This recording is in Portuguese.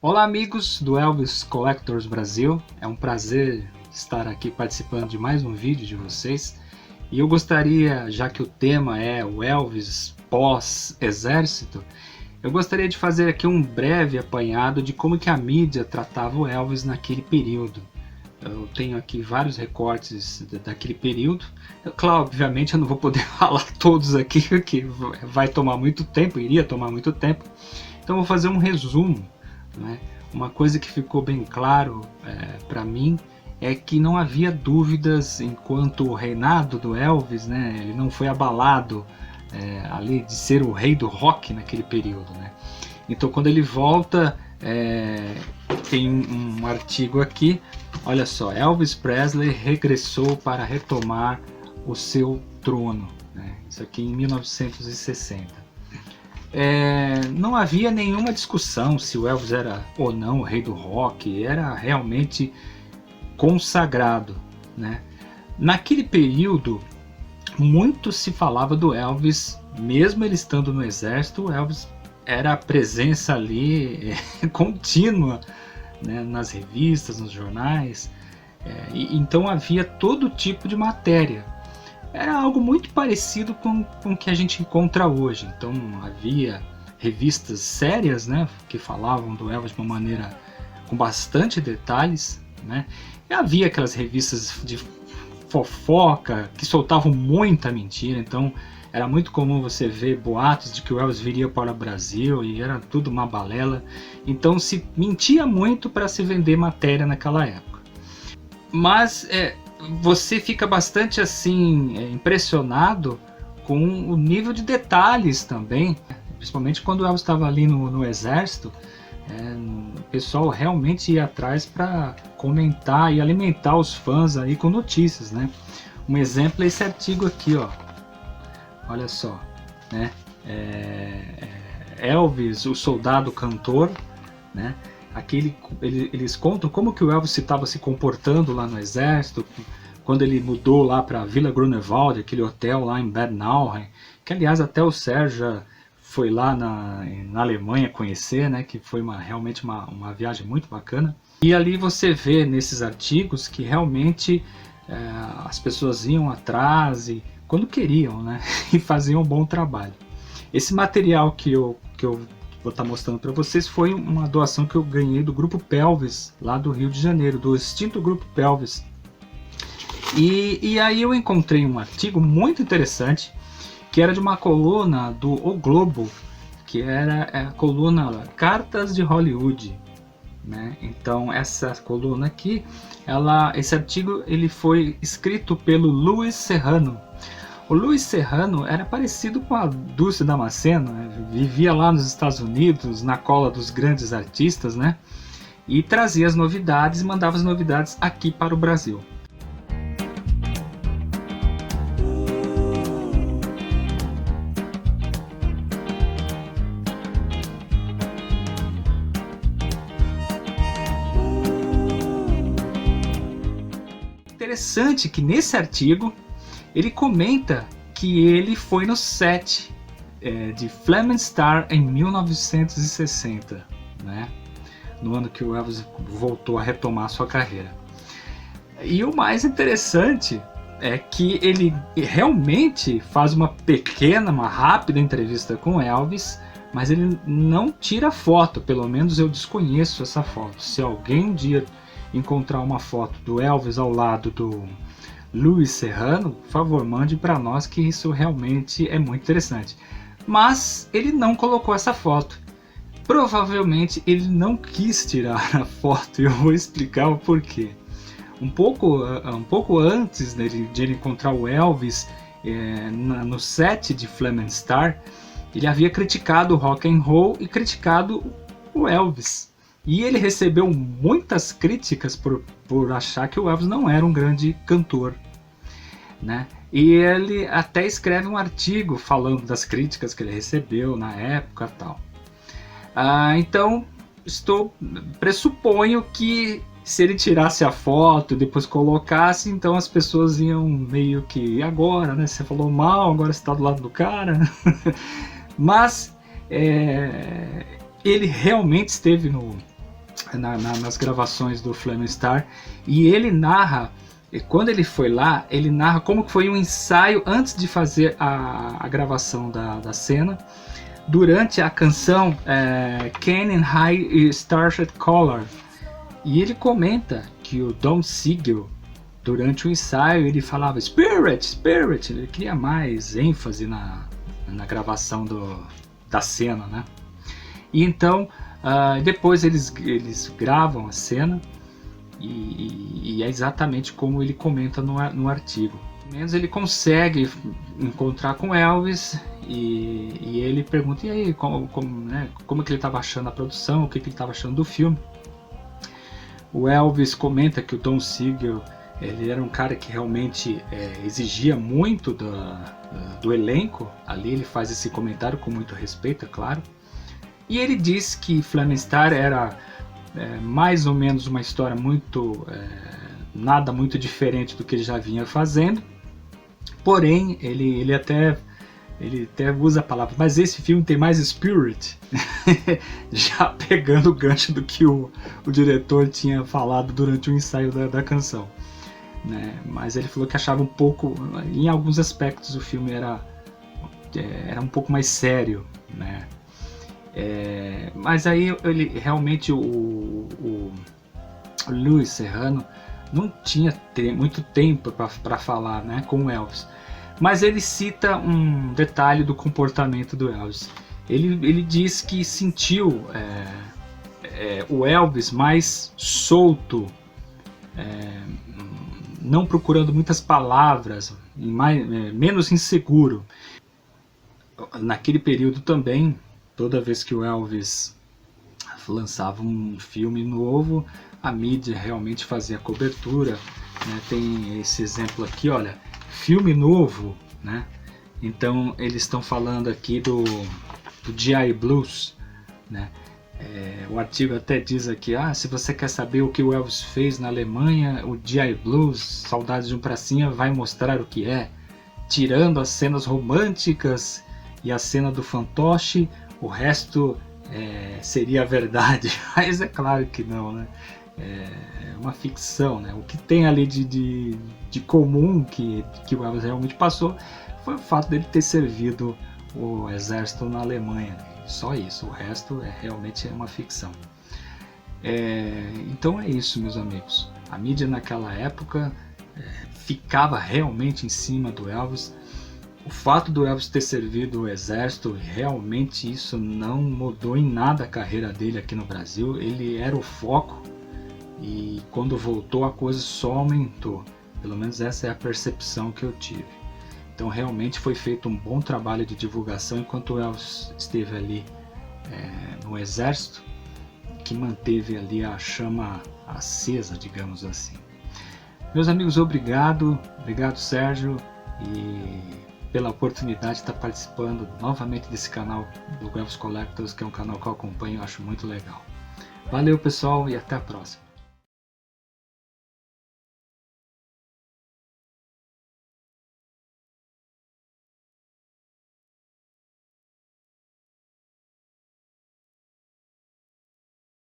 Olá amigos do Elvis Collectors Brasil, é um prazer estar aqui participando de mais um vídeo de vocês. E eu gostaria, já que o tema é o Elvis pós-exército, eu gostaria de fazer aqui um breve apanhado de como que a mídia tratava o Elvis naquele período. Eu tenho aqui vários recortes daquele período. Claro, obviamente eu não vou poder falar todos aqui, porque vai tomar muito tempo, iria tomar muito tempo. Então eu vou fazer um resumo, né? Uma coisa que ficou bem claro para mim é que não havia dúvidas enquanto o reinado do Elvis, né, ele não foi abalado ali de ser o rei do rock naquele período, né? Então quando ele volta, tem um artigo aqui, olha só, Elvis Presley regressou para retomar o seu trono, né? Isso aqui em 1960. Não havia nenhuma discussão se o Elvis era ou não o rei do rock, era realmente consagrado, né? Naquele período, muito se falava do Elvis, mesmo ele estando no exército, o Elvis era a presença ali contínua, né, nas revistas, nos jornais, então havia todo tipo de matéria. Era algo muito parecido com o que a gente encontra hoje. Então havia revistas sérias, né, que falavam do Elvis de uma maneira com bastante detalhes, né? E havia aquelas revistas de fofoca que soltavam muita mentira. Então era muito comum você ver boatos de que o Elvis viria para o Brasil e era tudo uma balela. Então se mentia muito para se vender matéria naquela época. Mas você fica bastante assim impressionado com o nível de detalhes também, principalmente quando o Elvis estava ali no exército. O pessoal realmente ia atrás para comentar e alimentar os fãs aí com notícias, né? Um exemplo é esse artigo aqui, ó. Olha só, né? Elvis, o soldado cantor, né? Aqui eles contam como que o Elvis estava se comportando lá no exército, quando ele mudou lá para Villa Grunewald, aquele hotel lá em Bad Nauheim, que aliás até o Sérgio já foi lá na Alemanha conhecer, né, que foi realmente uma viagem muito bacana. E ali você vê nesses artigos que realmente as pessoas iam atrás e quando queriam, né, e faziam um bom trabalho. Esse material que eu vou estar mostrando para vocês foi uma doação que eu ganhei do Grupo Pelvis, lá do Rio de Janeiro, do extinto Grupo Pelvis. E aí eu encontrei um artigo muito interessante, que era de uma coluna do O Globo, que era a coluna Cartas de Hollywood, né? Então essa coluna aqui, esse artigo ele foi escrito pelo Luiz Serrano. O Luiz Serrano era parecido com a Dulce Damasceno, né? Vivia lá nos Estados Unidos, na cola dos grandes artistas, né? E trazia as novidades e mandava as novidades aqui para o Brasil. Interessante que nesse artigo ele comenta que ele foi no set de Flaming Star em 1960, né? No ano que o Elvis voltou a retomar sua carreira. E o mais interessante é que ele realmente faz uma rápida entrevista com Elvis, mas ele não tira foto, pelo menos eu desconheço essa foto. Se alguém um dia encontrar uma foto do Elvis ao lado do Luiz Serrano, por favor, mande para nós, que isso realmente é muito interessante. Mas ele não colocou essa foto. Provavelmente ele não quis tirar a foto, e eu vou explicar o porquê. Um pouco antes de ele encontrar o Elvis no set de Flaming Star, ele havia criticado o rock and roll e criticado o Elvis. E ele recebeu muitas críticas por achar que o Elvis não era um grande cantor, né? E ele até escreve um artigo falando das críticas que ele recebeu na época e tal. Então, pressuponho que se ele tirasse a foto e depois colocasse, então as pessoas iam meio que, e agora, né? Você falou mal, agora você está do lado do cara. Mas ele realmente esteve nas gravações do Flaming Star, e ele narra, quando ele foi lá, ele narra como que foi um ensaio antes de fazer a gravação da cena, durante a canção Canyon High Starship Color. E ele comenta que o Don Siegel, durante o ensaio, ele falava Spirit, Spirit, ele queria mais ênfase na gravação da cena, né? E então, depois eles gravam a cena, e é exatamente como ele comenta no artigo. Pelo menos ele consegue encontrar com Elvis, e ele pergunta, e aí, como é que ele estava achando a produção, o que ele estava achando do filme. O Elvis comenta que o Don Siegel, ele era um cara que realmente exigia muito do elenco. Ali ele faz esse comentário com muito respeito, é claro. E ele diz que Flaming Star era mais ou menos uma história nada muito diferente do que ele já vinha fazendo. Porém, ele até usa a palavra, mas esse filme tem mais spirit, já pegando o gancho do que o diretor tinha falado durante o ensaio da canção, né? Mas ele falou que achava um pouco, em alguns aspectos o filme era um pouco mais sério, né? Mas aí ele realmente, o Louis Serrano não tinha muito tempo para falar, né, com o Elvis. Mas ele cita um detalhe do comportamento do Elvis. Ele diz que sentiu o Elvis mais solto, não procurando muitas palavras, menos inseguro. Naquele período também, toda vez que o Elvis lançava um filme novo, a mídia realmente fazia cobertura, né? Tem esse exemplo aqui, olha, filme novo, né? Então eles estão falando aqui do GI Blues, né? O artigo até diz aqui, se você quer saber o que o Elvis fez na Alemanha, o GI Blues, Saudades de um Pracinha, vai mostrar o que é. Tirando as cenas românticas e a cena do fantoche, o resto seria verdade. Mas é claro que não, né? É uma ficção, né? O que tem ali de comum que o Elvis realmente passou foi o fato dele ter servido o exército na Alemanha, né? Só isso, o resto realmente é uma ficção. Então é isso, meus amigos. A mídia naquela época ficava realmente em cima do Elvis. O fato do Elvis ter servido o exército, realmente isso não mudou em nada a carreira dele aqui no Brasil. Ele era o foco, e quando voltou a coisa só aumentou. Pelo menos essa é a percepção que eu tive. Então realmente foi feito um bom trabalho de divulgação enquanto o Elvis esteve ali no exército, que manteve ali a chama acesa, digamos assim. Meus amigos, obrigado Sérgio, e pela oportunidade de estar participando novamente desse canal do Elvis Collectors, que é um canal que eu acompanho e acho muito legal. Valeu pessoal, e até a próxima.